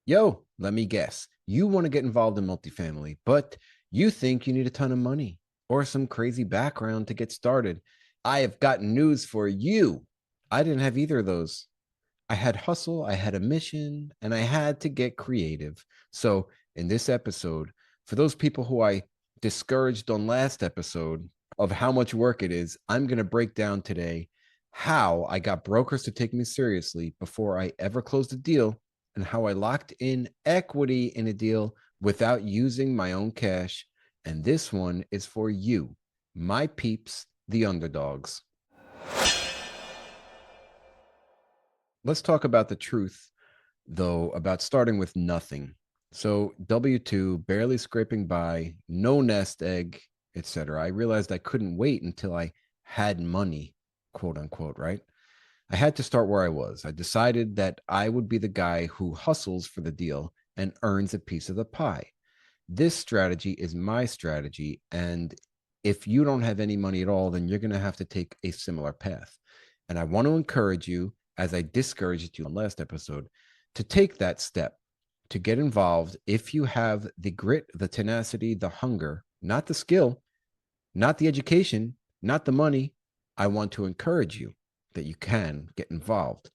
Yo, let me guess. You want to get involved in multifamily, but you think you need a ton of money or some crazy background to get started. I have got news for you. I didn't have either of those. I had hustle, I had a mission, and I had to get creative. So, in this episode, for those people who I discouraged on last episode of how much work it is, I'm going to break down today how I got brokers to take me seriously before I ever closed a deal and how I locked in equity in a deal without using my own cash. And this one is for you, my peeps, the underdogs. Let's talk about the truth, though, about starting with nothing. So, W-2, barely scraping by, no nest egg, etc. I realized I couldn't wait until I had money, quote unquote, right? I had to start where I was. I decided that I would be the guy who hustles for the deal and earns a piece of the pie. This strategy is my strategy. And if you don't have any money at all, then you're going to have to take a similar path. And I want to encourage you, as I discouraged you on last episode, to take that step, to get involved if you have the grit, the tenacity, the hunger, not the skill, not the education, not the money. I want to encourage you that you can get involved.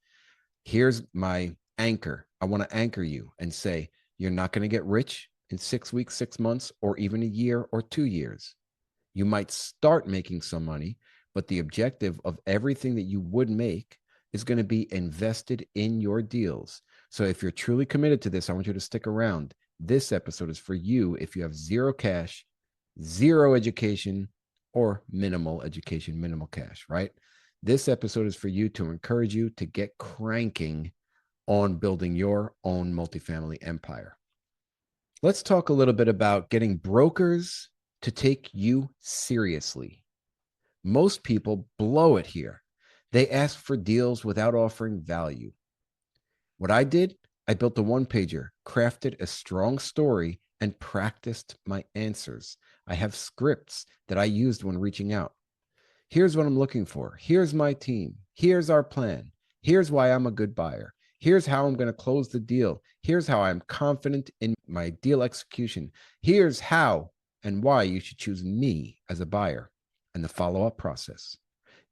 Here's my anchor. I want to anchor you and say, you're not going to get rich in 6 weeks, 6 months, or even a year or 2 years. You might start making some money, but the objective of everything that you would make is going to be invested in your deals. So if you're truly committed to this, I want you to stick around. This episode is for you if you have zero cash, zero education, or minimal education, minimal cash, right? This episode is for you to encourage you to get cranking on building your own multifamily empire. Let's talk a little bit about getting brokers to take you seriously. Most people blow it here. They ask for deals without offering value. What I did, I built a one pager, crafted a strong story, and practiced my answers. I have scripts that I used when reaching out. Here's what I'm looking for. Here's my team. Here's our plan. Here's why I'm a good buyer. Here's how I'm going to close the deal. Here's how I'm confident in my deal execution. Here's how and why you should choose me as a buyer, and the follow up process.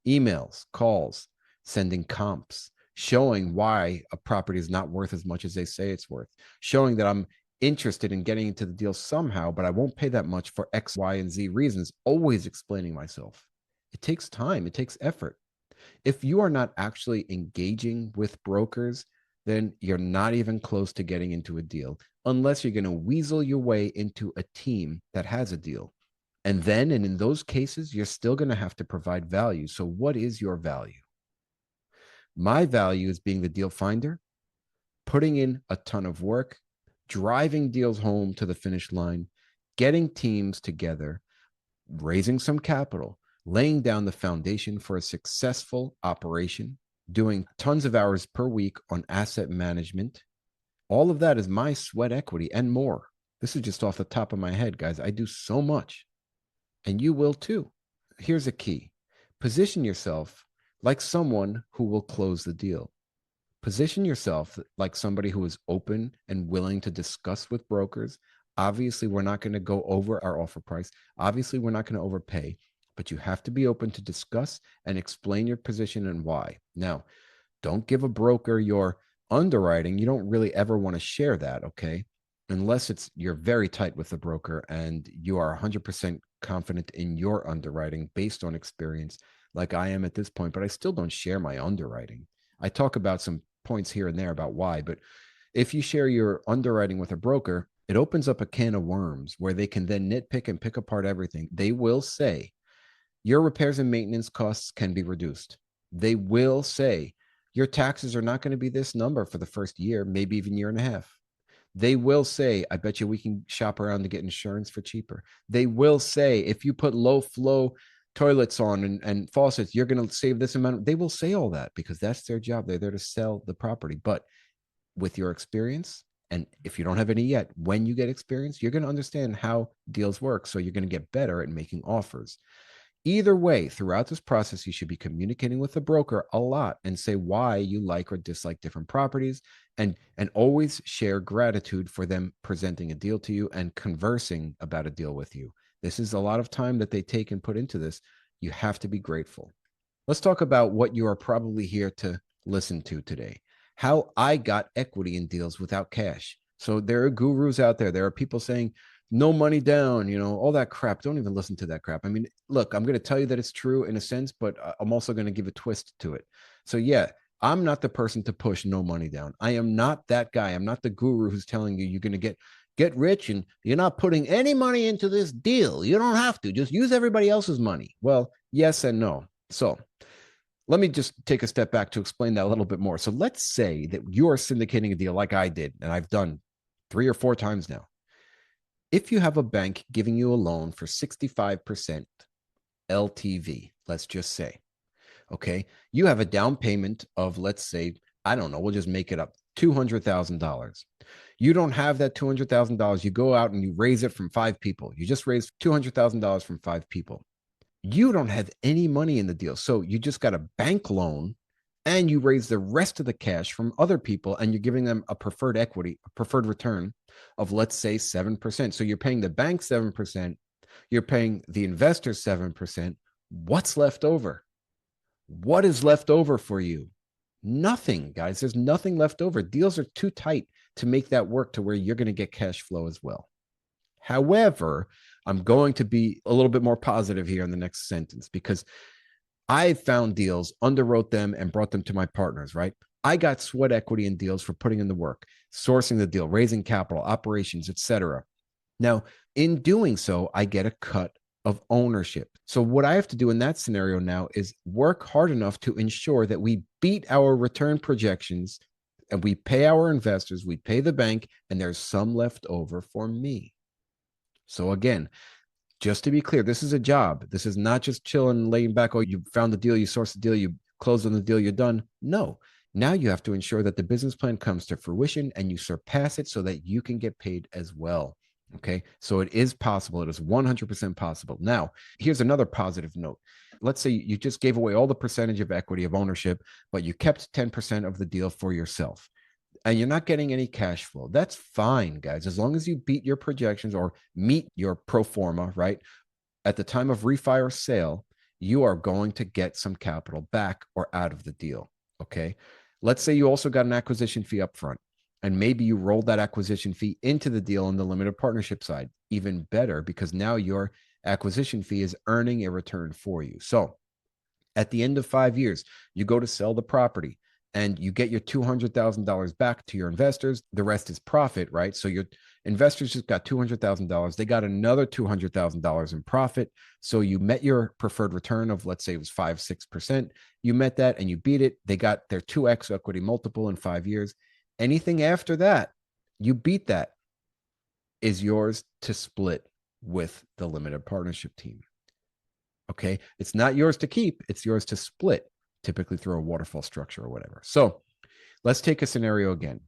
Emails, calls, sending comps, showing why a property is not worth as much as they say it's worth, showing that I'm interested in getting into the deal somehow, but I won't pay that much for X, Y, and Z reasons, always explaining myself. It takes time, it takes effort. If you are not actually engaging with brokers, then you're not even close to getting into a deal unless you're going to weasel your way into a team that has a deal. And in those cases, you're still going to have to provide value. So, what is your value? My value is being the deal finder, putting in a ton of work, driving deals home to the finish line, getting teams together, raising some capital, laying down the foundation for a successful operation, doing tons of hours per week on asset management. All of that is my sweat equity and more. This is just off the top of my head, guys. I do so much, and you will too. Here's a key: position yourself like someone who will close the deal. Position yourself like somebody who is open and willing to discuss with brokers. Obviously, we're not going to go over our offer price. Obviously, we're not going to overpay, but you have to be open to discuss and explain your position and why. Now, don't give a broker your underwriting. You don't really ever want to share that, okay? Unless it's you're very tight with the broker and you are 100% confident in your underwriting based on experience, like I am at this point, but I still don't share my underwriting. I talk about some points here and there about why, but if you share your underwriting with a broker, it opens up a can of worms where they can then nitpick and pick apart everything. They will say your repairs and maintenance costs can be reduced. They will say your taxes are not going to be this number for the first year, maybe even year and a half. They will say, I bet you we can shop around to get insurance for cheaper. They will say, if you put low flow toilets on and faucets, you're going to save this amount. They will say all that because that's their job. They're there to sell the property. But with your experience, and if you don't have any yet, when you get experience, you're going to understand how deals work. So you're going to get better at making offers. Either way, throughout this process, you should be communicating with the broker a lot and say why you like or dislike different properties, and always share gratitude for them presenting a deal to you and conversing about a deal with you. This is a lot of time that they take and put into this. You have to be grateful. Let's talk about what you are probably here to listen to today. How I got equity in deals without cash. So there are gurus out there. There are people saying no money down, all that crap. Don't even listen to that crap. I mean, look, I'm going to tell you that it's true in a sense, but I'm also going to give a twist to it. So yeah, I'm not the person to push no money down. I am not that guy. I'm not the guru who's telling you you're going to get rich and you're not putting any money into this deal. You don't have to. Just use everybody else's money. Well, yes and no. So let me just take a step back to explain that a little bit more. So let's say that you're syndicating a deal like I did, and I've done 3 or 4 times now. If you have a bank giving you a loan for 65% LTV, let's just say, okay, you have a down payment of, let's say, I don't know, we'll just make it up, $200,000. You don't have that $200,000. You go out and you raise it from 5 people. You just raised $200,000 from 5 people. You don't have any money in the deal. So you just got a bank loan and you raise the rest of the cash from other people and you're giving them a preferred equity, a preferred return of, let's say, 7%. So you're paying the bank 7%, you're paying the investor 7%. What's left over? What is left over for you? Nothing, guys. There's nothing left over. Deals are too tight to make that work to where you're going to get cash flow as well. However, I'm going to be a little bit more positive here in the next sentence because I found deals, underwrote them, and brought them to my partners, right? I got sweat equity in deals for putting in the work, sourcing the deal, raising capital, operations, etc. Now, in doing so, I get a cut of ownership. So what I have to do in that scenario now is work hard enough to ensure that we beat our return projections and we pay our investors, we pay the bank, and there's some left over for me. So again, just to be clear, this is a job. This is not just chilling, laying back. Oh, you found the deal, you sourced the deal, you closed on the deal, you're done. No. Now you have to ensure that the business plan comes to fruition and you surpass it so that you can get paid as well. Okay. So it is possible. It is 100% possible. Now, here's another positive note. Let's say you just gave away all the percentage of equity of ownership, but you kept 10% of the deal for yourself and you're not getting any cash flow. That's fine, guys. As long as you beat your projections or meet your pro forma, right? At the time of refi or sale, you are going to get some capital back or out of the deal. Okay. Let's say you also got an acquisition fee up front, and maybe you rolled that acquisition fee into the deal on the limited partnership side. Even better, because now your acquisition fee is earning a return for you. So at the end of 5 years, you go to sell the property and you get your $200,000 back to your investors. The rest is profit, right? So your investors just got $200,000. They got another $200,000 in profit. So you met your preferred return of, let's say it was 5-6%. You met that and you beat it. They got their 2x equity multiple in 5 years. Anything after that, you beat that, is yours to split with the limited partnership team. Okay. It's not yours to keep, it's yours to split, typically through a waterfall structure or whatever. So let's take a scenario again.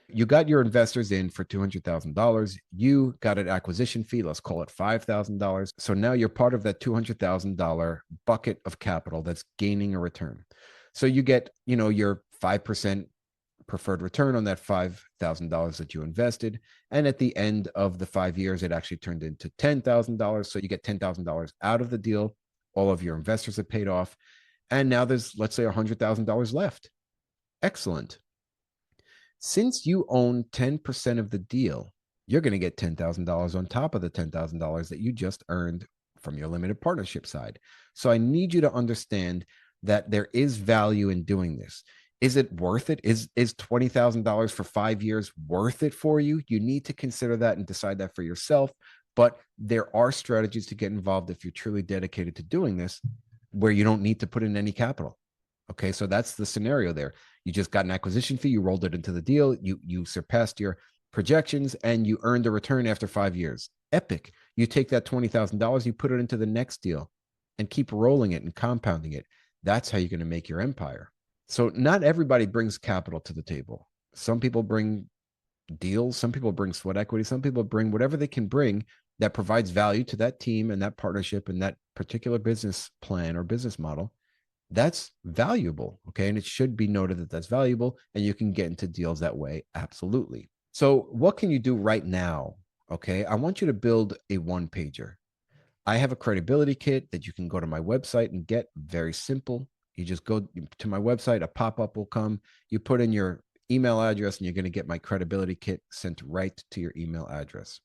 You got your investors in for $200,000. You got an acquisition fee, let's call it $5,000. So now you're part of that $200,000 bucket of capital that's gaining a return. So you get, your 5% preferred return on that $5,000 that you invested. And at the end of the 5 years, it actually turned into $10,000. So you get $10,000 out of the deal. All of your investors have paid off. And now there's, let's say, $100,000 left. Excellent. Since you own 10% of the deal, you're going to get $10,000 on top of the $10,000 that you just earned from your limited partnership side. So I need you to understand that there is value in doing this. Is it worth it? Is $20,000 for 5 years worth it for you? You need to consider that and decide that for yourself. But there are strategies to get involved if you're truly dedicated to doing this, where you don't need to put in any capital. Okay, so that's the scenario there. You just got an acquisition fee, you rolled it into the deal, you surpassed your projections, and you earned a return after 5 years. Epic. You take that $20,000, you put it into the next deal and keep rolling it and compounding it. That's how you're going to make your empire. So not everybody brings capital to the table. Some people bring deals, some people bring sweat equity, some people bring whatever they can bring that provides value to that team and that partnership and that particular business plan or business model, that's valuable. Okay. And it should be noted that that's valuable, and you can get into deals that way. Absolutely. So, what can you do right now? Okay. I want you to build a one pager. I have a credibility kit that you can go to my website and get. Very simple. You just go to my website, a pop up will come. You put in your email address, and you're going to get my credibility kit sent right to your email address.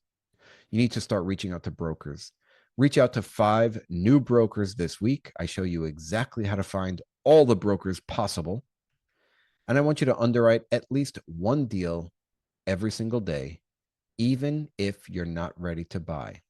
You need to start reaching out to brokers. Reach out to 5 new brokers this week. I show you exactly how to find all the brokers possible. And I want you to underwrite at least one deal every single day, even if you're not ready to buy.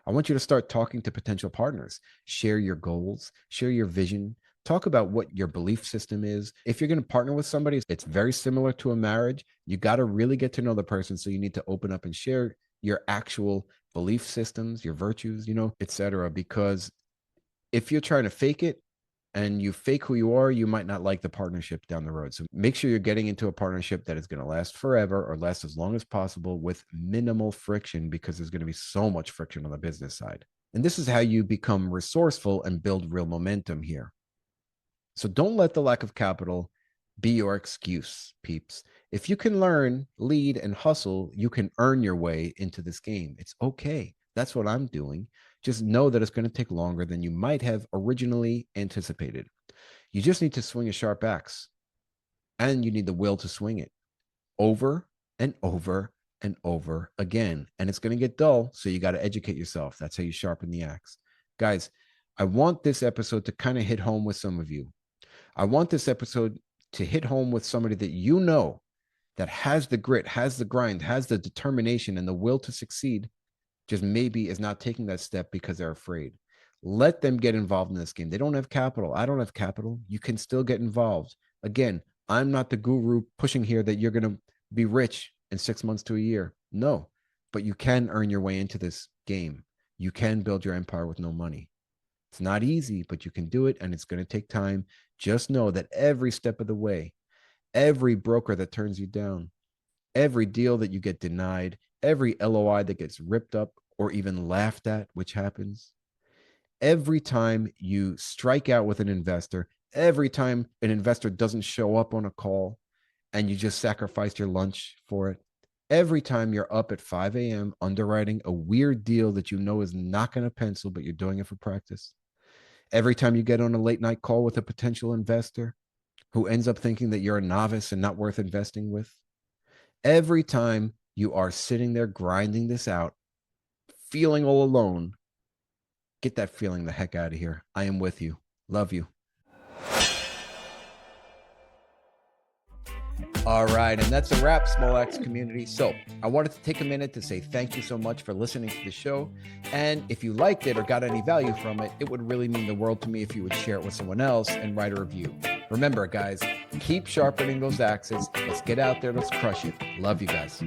I want you to start talking to potential partners. Share your goals, share your vision, talk about what your belief system is. If you're going to partner with somebody, it's very similar to a marriage. You got to really get to know the person. So you need to open up and share your actual belief systems, your virtues, etc. Because if you're trying to fake it and you fake who you are, you might not like the partnership down the road. So make sure you're getting into a partnership that is going to last forever or last as long as possible with minimal friction, because there's going to be so much friction on the business side. And this is how you become resourceful and build real momentum here. So don't let the lack of capital be your excuse, peeps. If you can learn, lead, and hustle, you can earn your way into this game. It's okay. That's what I'm doing. Just know that it's going to take longer than you might have originally anticipated. You just need to swing a sharp axe, and you need the will to swing it over and over and over again. And it's going to get dull, so you got to educate yourself. That's how you sharpen the axe. Guys, I want this episode to kind of hit home with some of you. I want this episode to hit home with somebody that you know that has the grit, has the grind, has the determination and the will to succeed, just maybe is not taking that step because they're afraid. Let them get involved in this game. They don't have capital. I don't have capital. You can still get involved. Again, I'm not the guru pushing here that you're going to be rich in 6 months to a year. No, but you can earn your way into this game. You can build your empire with no money. It's not easy, but you can do it, and it's going to take time. Just know that every step of the way, every broker that turns you down, every deal that you get denied, every LOI that gets ripped up or even laughed at, which happens, every time you strike out with an investor, every time an investor doesn't show up on a call and you just sacrificed your lunch for it, every time you're up at 5 a.m. underwriting a weird deal that you know is not going to pencil, but you're doing it for practice, every time you get on a late night call with a potential investor who ends up thinking that you're a novice and not worth investing with, every time you are sitting there grinding this out, feeling all alone, get that feeling the heck out of here. I am with you. Love you. All right, and that's a wrap, Small Axe community. So I wanted to take a minute to say thank you so much for listening to the show. And if you liked it or got any value from it, it would really mean the world to me if you would share it with someone else and write a review. Remember, guys, keep sharpening those axes. Let's get out there. Let's crush it. Love you guys.